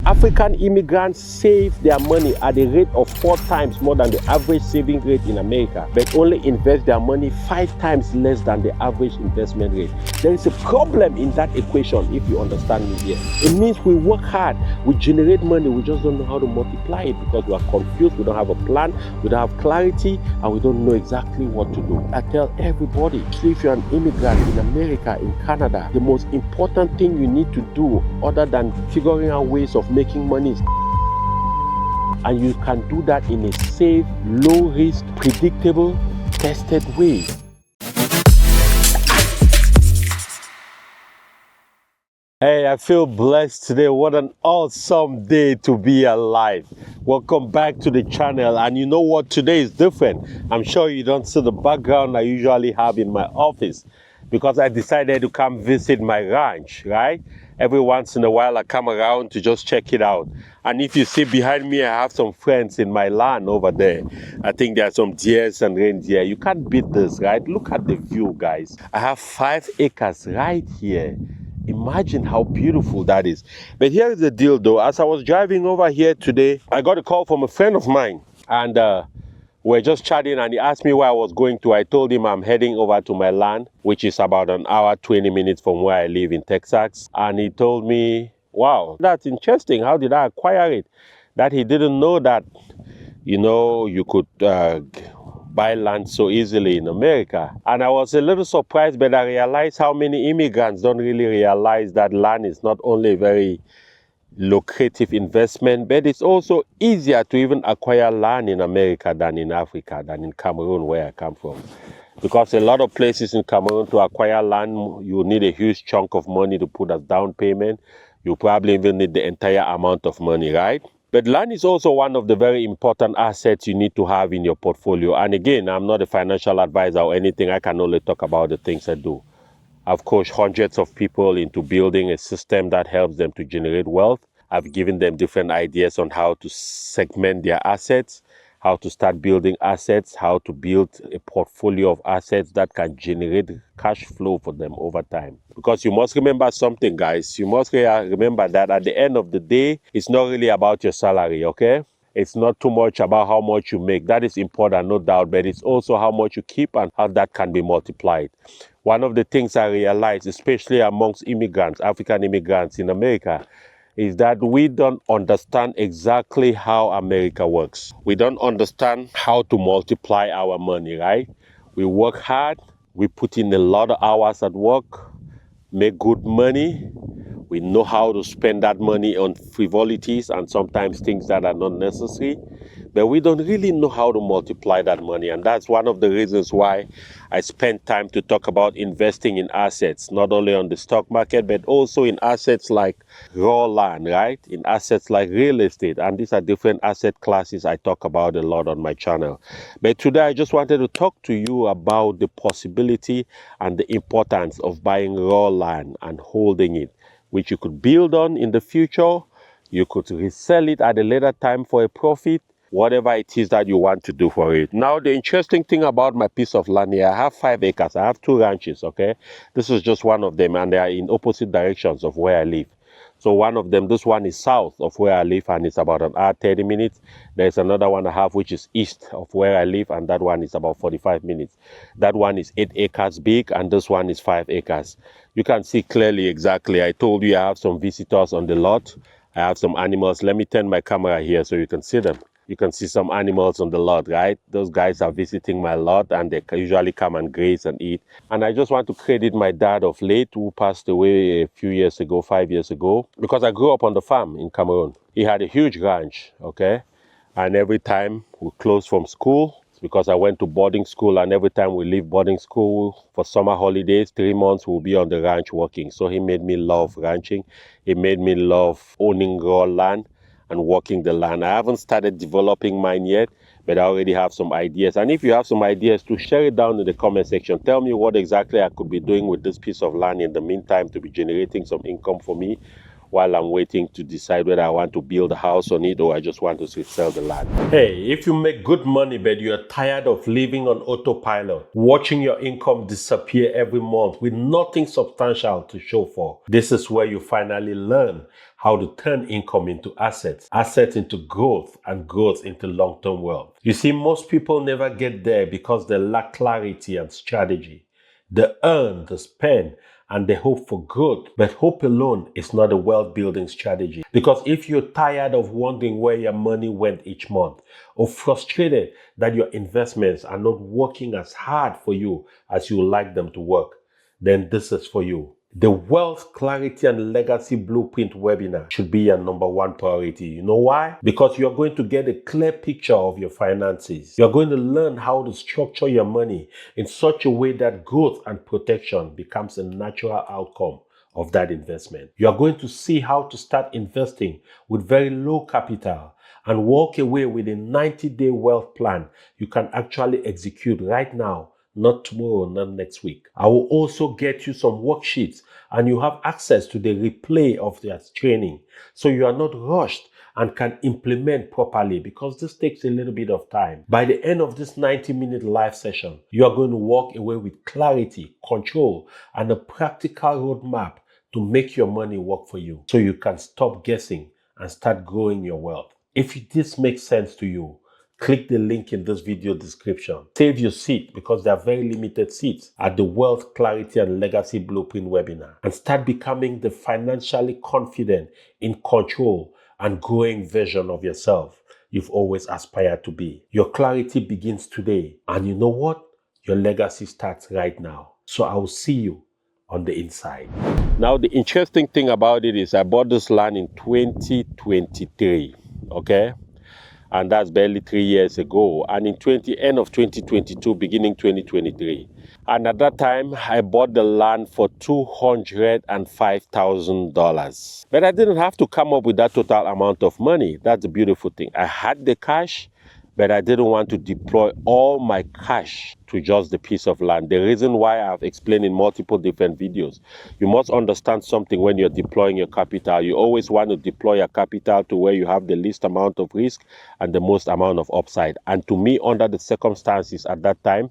African immigrants save their money at a rate of 4 times more than the average saving rate in America, but only invest their money 5 times less than the average investment rate. There is a problem in that equation, if you understand me here. It means we work hard, we generate money, we just don't know how to multiply it because we are confused, we don't have a plan, we don't have clarity, and we don't know exactly what to do. I tell everybody, if you're an immigrant in America, in Canada, the most important thing you need to do other than figuring out ways of making money is, and you can do that in a safe, low risk, predictable, tested way. Hey, I feel blessed today. What an awesome day to be alive. Welcome back to the channel. And you know what? Today is different. I'm sure you don't see the background I usually have in my office because I decided to come visit my ranch, right? Every once in a while I come around to just check it out. And if you see behind me, I have some friends in my land over there. I think there are some deers and reindeer. You can't beat this, right? Look at the view, guys. I have 5 acres right here. Imagine how beautiful that is. But here is the deal though. As I was driving over here today, I got a call from a friend of mine. And we're just chatting and he asked me where I was going to. I told him I'm heading over to my land, which is about an hour, 20 minutes from where I live in Texas. And he told me, wow, that's interesting. How did I acquire it? That he didn't know that, you know, you could buy land so easily in America. And I was a little surprised, but I realized how many immigrants don't really realize that land is not only a very lucrative investment, but it's also easier to even acquire land in America than in Africa, than in Cameroon, where I come from. Because a lot of places in Cameroon, to acquire land, you need a huge chunk of money to put as down payment. You probably even need the entire amount of money, right? But land is also one of the very important assets you need to have in your portfolio. And again, I'm not a financial advisor or anything. I can only talk about the things I do. I've coached hundreds of people into building a system that helps them to generate wealth. I've given them different ideas on how to segment their assets, how to start building assets, how to build a portfolio of assets that can generate cash flow for them over time. Because you must remember something, guys. You must remember that at the end of the day, it's not really about your salary, okay? It's not too much about how much you make. That is important, no doubt, but it's also how much you keep and how that can be multiplied. One of the things I realized, especially amongst immigrants, African immigrants in America, is that we don't understand exactly how America works. We don't understand how to multiply our money, right? We work hard, we put in a lot of hours at work, make good money. We know how to spend that money on frivolities and sometimes things that are not necessary. But we don't really know how to multiply that money. And that's one of the reasons why I spend time to talk about investing in assets, not only on the stock market, but also in assets like raw land, right? In assets like real estate. And these are different asset classes I talk about a lot on my channel. But today I just wanted to talk to you about the possibility and the importance of buying raw land and holding it, which you could build on in the future. You could resell it at a later time for a profit, whatever it is that you want to do for it. Now, the interesting thing about my piece of land here, I have 5 acres. I have 2 ranches, okay? This is just one of them, and they are in opposite directions of where I live. So one of them, this one is south of where I live, and it's about an hour, 30 minutes. There's another one I have, which is east of where I live, and that one is about 45 minutes. That one is 8 acres big, and this one is 5 acres. You can see clearly exactly. I told you I have some visitors on the lot. I have some animals. Let me turn my camera here so you can see them. You can see some animals on the lot, right? Those guys are visiting my lot and they usually come and graze and eat. And I just want to credit my dad of late, who passed away a few years ago, 5 years ago, because I grew up on the farm in Cameroon. He had a huge ranch, okay? And every time we closed from school, because I went to boarding school, and every time we leave boarding school for summer holidays, 3 months we'll be on the ranch working. So he made me love ranching. He made me love owning raw land and working the land. I haven't started developing mine yet, but I already have some ideas. And if you have some ideas, to share it down in the comment section. Tell me what exactly I could be doing with this piece of land in the meantime to be generating some income for me while I'm waiting to decide whether I want to build a house on it or I just want to sell the land. Hey, if you make good money but you're tired of living on autopilot, watching your income disappear every month with nothing substantial to show for, this is where you finally learn how to turn income into assets, assets into growth, and growth into long-term wealth. You see, most people never get there because they lack clarity and strategy. They earn, they spend, and they hope for growth. But hope alone is not a wealth building strategy. Because if you're tired of wondering where your money went each month, or frustrated that your investments are not working as hard for you as you would like them to work, then this is for you. The Wealth, Clarity, and Legacy Blueprint webinar should be your number one priority. You know why? Because you're going to get a clear picture of your finances. You're going to learn how to structure your money in such a way that growth and protection becomes a natural outcome of that investment. You are going to see how to start investing with very low capital and walk away with a 90-day wealth plan you can actually execute right now, not tomorrow, not next week. I will also get you some worksheets and you have access to the replay of that training so you are not rushed and can implement properly, because this takes a little bit of time. By the end of this 90-minute live session, you are going to walk away with clarity, control, and a practical roadmap to make your money work for you so you can stop guessing and start growing your wealth. If this makes sense to you, click the link in this video description. Save your seat, because there are very limited seats at the Wealth, Clarity, and Legacy Blueprint webinar, and start becoming the financially confident, in control, and growing version of yourself you've always aspired to be. Your clarity begins today, and you know what? Your legacy starts right now. So I will see you on the inside. Now, the interesting thing about it is I bought this land in 2023, okay? And that's barely 3 years ago. And in end of 2022, beginning 2023. And at that time, I bought the land for $205,000. But I didn't have to come up with that total amount of money. That's the beautiful thing. I had the cash, but I didn't want to deploy all my cash to just the piece of land. The reason why I've explained in multiple different videos, you must understand something when you're deploying your capital. You always want to deploy your capital to where you have the least amount of risk and the most amount of upside. And to me, under the circumstances at that time,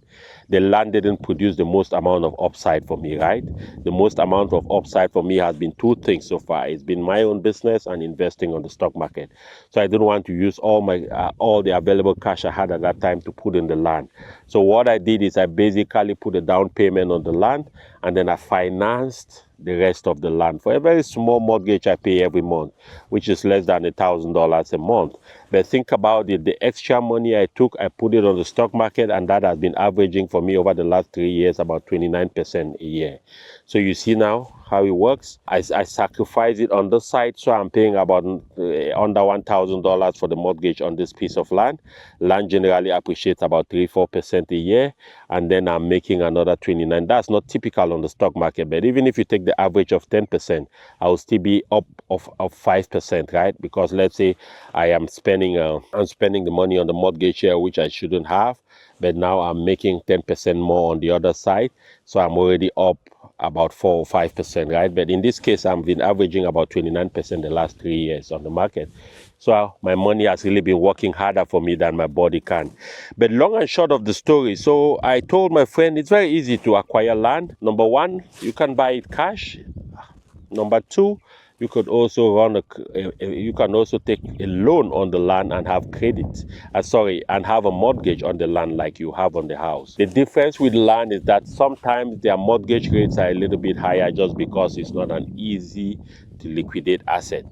the land didn't produce the most amount of upside for me, right? The most amount of upside for me has been two things so far. It's been my own business and investing on the stock market. So I didn't want to use all the available cash I had at that time to put in the land. So what I did is I basically put a down payment on the land, and then I financed the rest of the land for a very small mortgage I pay every month, which is less than $1,000 a month. But think about it, the extra money I took, I put it on the stock market, and that has been averaging for me over the last 3 years about 29% a year. So you see now how it works. I sacrifice it on the side, so I'm paying about under $1,000 for the mortgage on this piece of land. Land generally appreciates about 3-4% a year, and then I'm making another 29. That's not typical on the stock market, but even if you take the average of 10%, I will still be up of 5%, right? Because let's say I'm spending the money on the mortgage here, which I shouldn't have, but now I'm making 10% more on the other side, so I'm already up about 4 or 5%, right? But in this case, I've been averaging about 29% the last 3 years on the market. So my money has really been working harder for me than my body can. But long and short of the story, so I told my friend it's very easy to acquire land. Number one, you can buy it cash. Number two, you could also you can also take a loan on the land and have credit. And have a mortgage on the land like you have on the house. The difference with land is that sometimes their mortgage rates are a little bit higher just because it's not an easy to liquidate asset.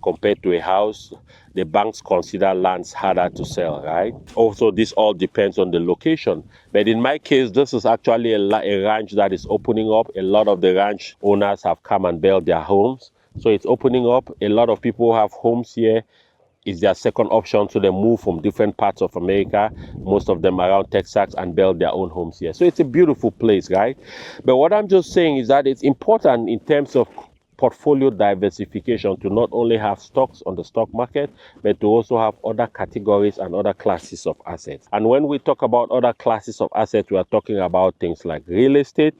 Compared to a house, the banks consider lands harder to sell, right? Also, this all depends on the location. But in my case, this is actually a ranch that is opening up. A lot of the ranch owners have come and built their homes. So it's opening up. A lot of people have homes here. It's their second option, so they move from different parts of America, most of them around Texas, and build their own homes here. So it's a beautiful place, right? But what I'm just saying is that it's important in terms of portfolio diversification to not only have stocks on the stock market, but to also have other categories and other classes of assets. And when we talk about other classes of assets, we are talking about things like real estate.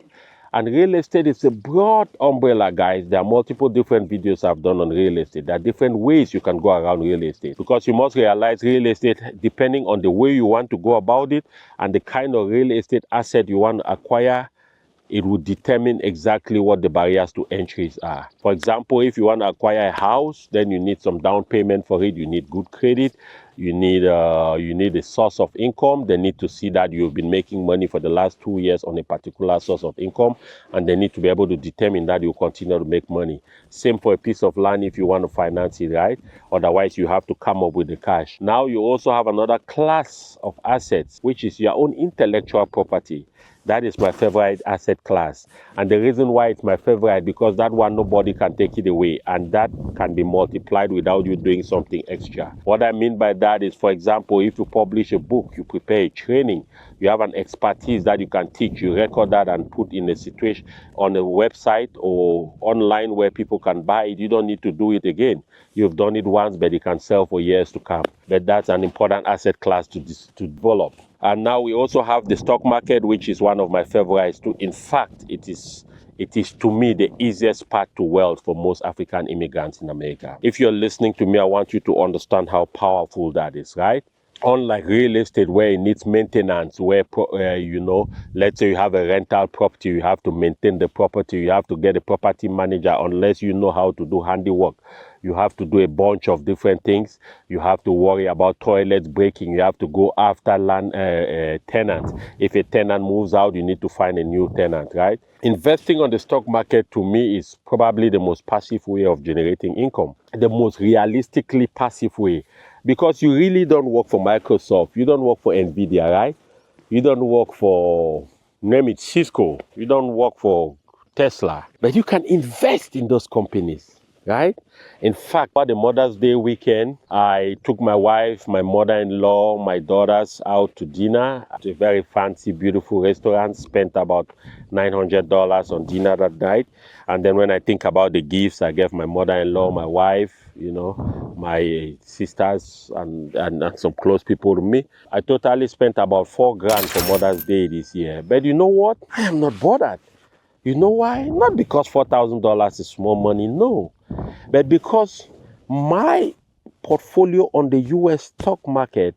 And real estate is a broad umbrella, guys. There are multiple different videos I've done on real estate. There are different ways you can go around real estate, because you must realize real estate, depending on the way you want to go about it and the kind of real estate asset you want to acquire, it will determine exactly what the barriers to entries are. For example, if you want to acquire a house, then you need some down payment for it. You need good credit. You need a source of income. They need to see that you've been making money for the last 2 years on a particular source of income, and they need to be able to determine that you continue to make money. Same for a piece of land if you want to finance it, right? Otherwise, you have to come up with the cash. Now you also have another class of assets, which is your own intellectual property. That is my favorite asset class. And the reason why it's my favorite, because that one, nobody can take it away. And that can be multiplied without you doing something extra. What I mean by that is, for example, if you publish a book, you prepare a training, you have an expertise that you can teach, you record that and put in a situation on a website or online where people can buy it. You don't need to do it again. You've done it once, but it can sell for years to come. But that's an important asset class to develop. And now we also have the stock market, which is one of my favorites too. In fact, it is to me the easiest path to wealth for most African immigrants in America. If you're listening to me, I want you to understand how powerful that is, right? Unlike real estate, where it needs maintenance, where let's say you have a rental property, you have to maintain the property, you have to get a property manager. Unless you know how to do handiwork, you have to do a bunch of different things. You have to worry about toilets breaking. You have to go after tenants. If a tenant moves out, you need to find a new tenant, right? Investing on the stock market, to me, is probably the most passive way of generating income, the most realistically passive way, because you really don't work for Microsoft, you don't work for Nvidia, right? You don't work for, name it, Cisco, you don't work for Tesla, but you can invest in those companies, right? In fact, for the Mother's Day weekend, I took my wife, my mother-in-law, my daughters out to dinner at a very fancy, beautiful restaurant, spent about $900 on dinner that night. And then when I think about the gifts I gave my mother-in-law, my wife, my sisters and some close people to me, I totally spent about $4,000 for Mother's Day this year. But you know what? I am not bothered. You know why? Not because $4,000 is small money, no. But because my portfolio on the US stock market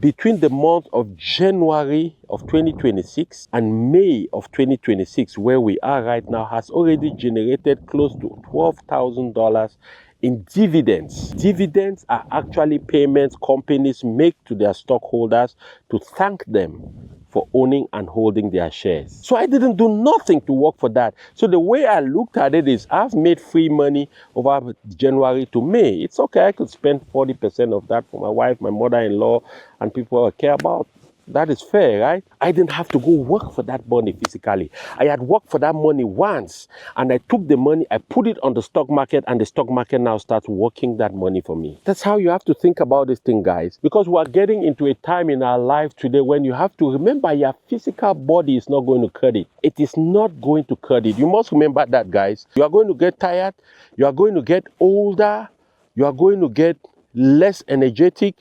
between the month of January of 2026 and May of 2026, where we are right now, has already generated close to $12,000 in dividends. Dividends are actually payments companies make to their stockholders to thank them for owning and holding their shares. So I didn't do nothing to work for that. So the way I looked at it is, I've made free money over January to May. It's okay, I could spend 40% of that for my wife, my mother-in-law, and people I care about. That is fair, right? I didn't have to go work for that money physically. I had worked for that money once, and I took the money, I put it on the stock market, and the stock market now starts working that money for me. That's how you have to think about this thing, guys, because we are getting into a time in our life today when you have to remember your physical body is not going to cut it. It is not going to cut it. You must remember that, guys. You are going to get tired. You are going to get older. You are going to get less energetic.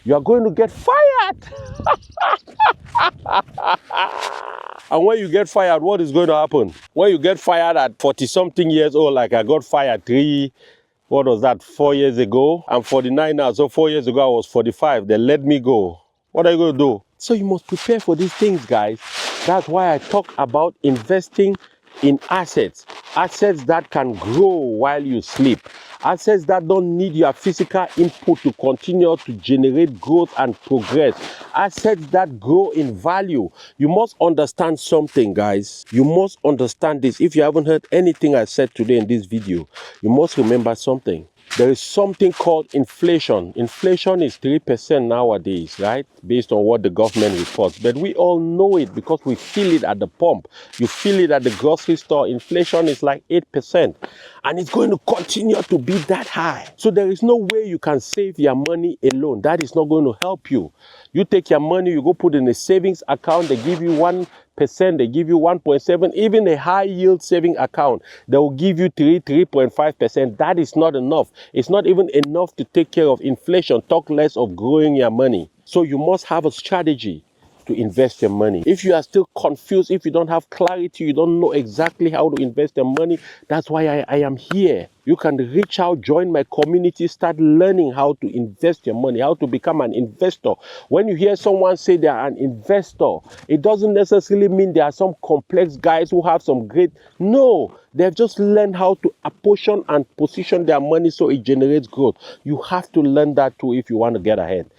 You are going to get fired. And when you get fired, what is going to happen? When you get fired at 40-something years old, like I got fired 4 years ago? I'm 49 now, so 4 years ago I was 45. They let me go. What are you going to do? So you must prepare for these things, guys. That's why I talk about investing in assets. Assets that can grow while you sleep. Assets that don't need your physical input to continue to generate growth and progress. Assets that grow in value. You must understand something, guys. You must understand this. If you haven't heard anything I said today in this video, you must remember something. There is something called inflation. Inflation is 3% nowadays, right? Based on what the government reports. But we all know it because we feel it at the pump. You feel it at the grocery store. Inflation is like 8%. And it's going to continue to be that high. So there is no way you can save your money alone. That is not going to help you. You take your money, you go put in a savings account, they give you 1%, they give you 1.7%, even a high yield saving account, they will give you 3.5%. That is not enough. It's not even enough to take care of inflation, talk less of growing your money. So you must have a strategy. to invest your money. If you are still confused, if you don't have clarity, you don't know exactly how to invest your money, that's why I am here. You can reach out, join my community, start learning how to invest your money, how to become an investor. When you hear someone say they are an investor, it doesn't necessarily mean there are some complex guys who have some great... No, they've just learned how to apportion and position their money so it generates growth. You have to learn that too if you want to get ahead.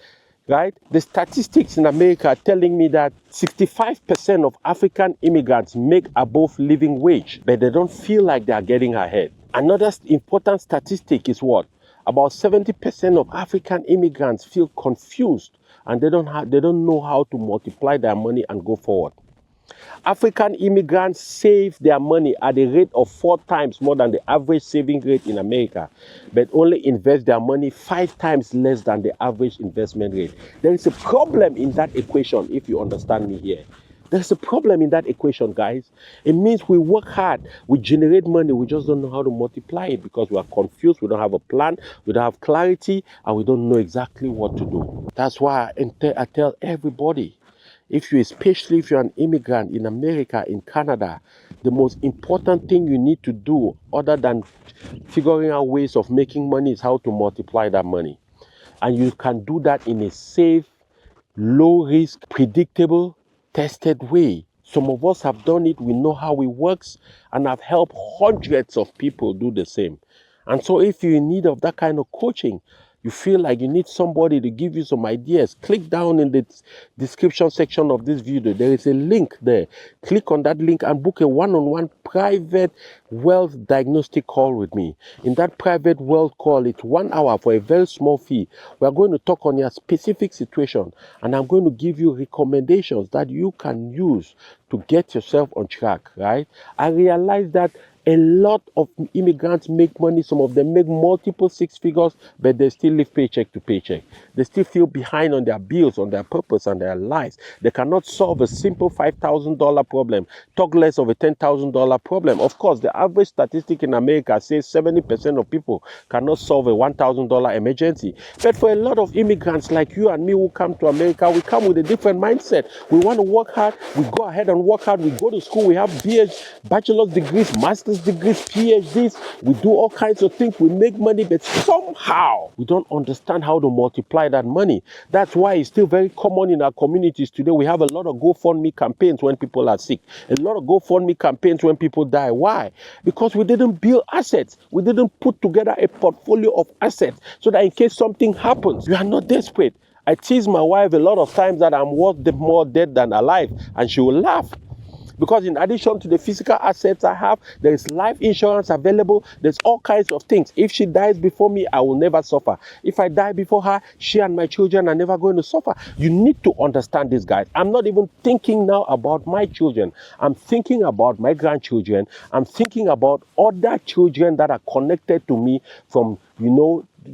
Right? The statistics in America are telling me that 65% of African immigrants make above living wage, but they don't feel like they are getting ahead. Another important statistic is what? About 70% of African immigrants feel confused and they don't know how to multiply their money and go forward. African immigrants save their money at a rate of 4 times more than the average saving rate in America, but only invest their money 5 times less than the average investment rate. There is a problem in that equation, if you understand me here. There's a problem in that equation, guys. It means we work hard, we generate money, we just don't know how to multiply it because we are confused, we don't have a plan, we don't have clarity, and we don't know exactly what to do. That's why I tell everybody, especially if you're an immigrant in America, in Canada, the most important thing you need to do other than figuring out ways of making money is how to multiply that money. And you can do that in a safe, low risk, predictable, tested way. Some of us have done it, we know how it works, and I've helped hundreds of people do the same. And so if you're in need of that kind of coaching, you feel like you need somebody to give you some ideas, click down in the description section of this video. There is a link there. Click on that link and book a one-on-one private wealth diagnostic call with me. In that private wealth call, it's 1 hour for a very small fee. We are going to talk on your specific situation, and I'm going to give you recommendations that you can use to get yourself on track, right? I realize that a lot of immigrants make money. Some of them make multiple 6 figures, but they still live paycheck to paycheck. They still feel behind on their bills, on their purpose, and their lives. They cannot solve a simple $5,000 problem, talk less of a $10,000 problem. Of course, the average statistic in America says 70% of people cannot solve a $1,000 emergency. But for a lot of immigrants like you and me who come to America, we come with a different mindset. We want to work hard. We go ahead and work hard. We go to school. We have bachelor's degrees, master's degrees, PhDs. We do all kinds of things. We make money, but somehow we don't understand how to multiply that money. That's why it's still very common in our communities today. We have a lot of GoFundMe campaigns when people are sick, a lot of GoFundMe campaigns when people die. Why? Because we didn't build assets. We didn't put together a portfolio of assets so that in case something happens, we are not desperate. I tease my wife a lot of times that I'm worth more dead than alive, and she will laugh. Because in addition to the physical assets I have, there is life insurance available. There's all kinds of things. If she dies before me, I will never suffer. If I die before her, she and my children are never going to suffer. You need to understand this, guys. I'm not even thinking now about my children. I'm thinking about my grandchildren. I'm thinking about other children that are connected to me from,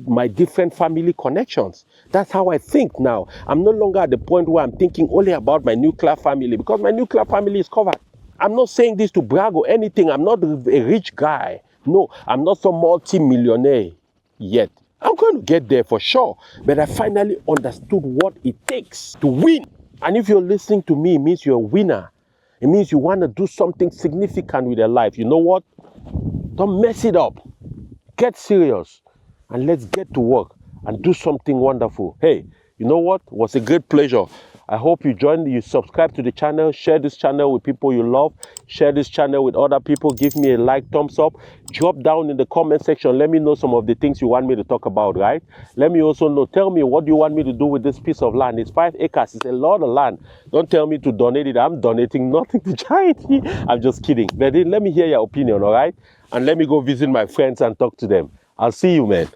my different family connections. That's how I think now. I'm no longer at the point where I'm thinking only about my nuclear family, because my nuclear family is covered. I'm not saying this to brag or anything. I'm not a rich guy. No, I'm not some multi-millionaire yet. I'm going to get there for sure. But I finally understood what it takes to win. And if you're listening to me, it means you're a winner. It means you want to do something significant with your life. You know what? Don't mess it up. Get serious. And let's get to work and do something wonderful. Hey, you know what? It was a great pleasure. I hope you subscribe to the channel, share this channel with people you love, share this channel with other people, give me a like, thumbs up, drop down in the comment section, let me know some of the things you want me to talk about, right? Let me also know, tell me what you want me to do with this piece of land. It's 5 acres, it's a lot of land. Don't tell me to donate it, I'm donating nothing to charity. I'm just kidding. But then let me hear your opinion, all right? And let me go visit my friends and talk to them. I'll see you, man.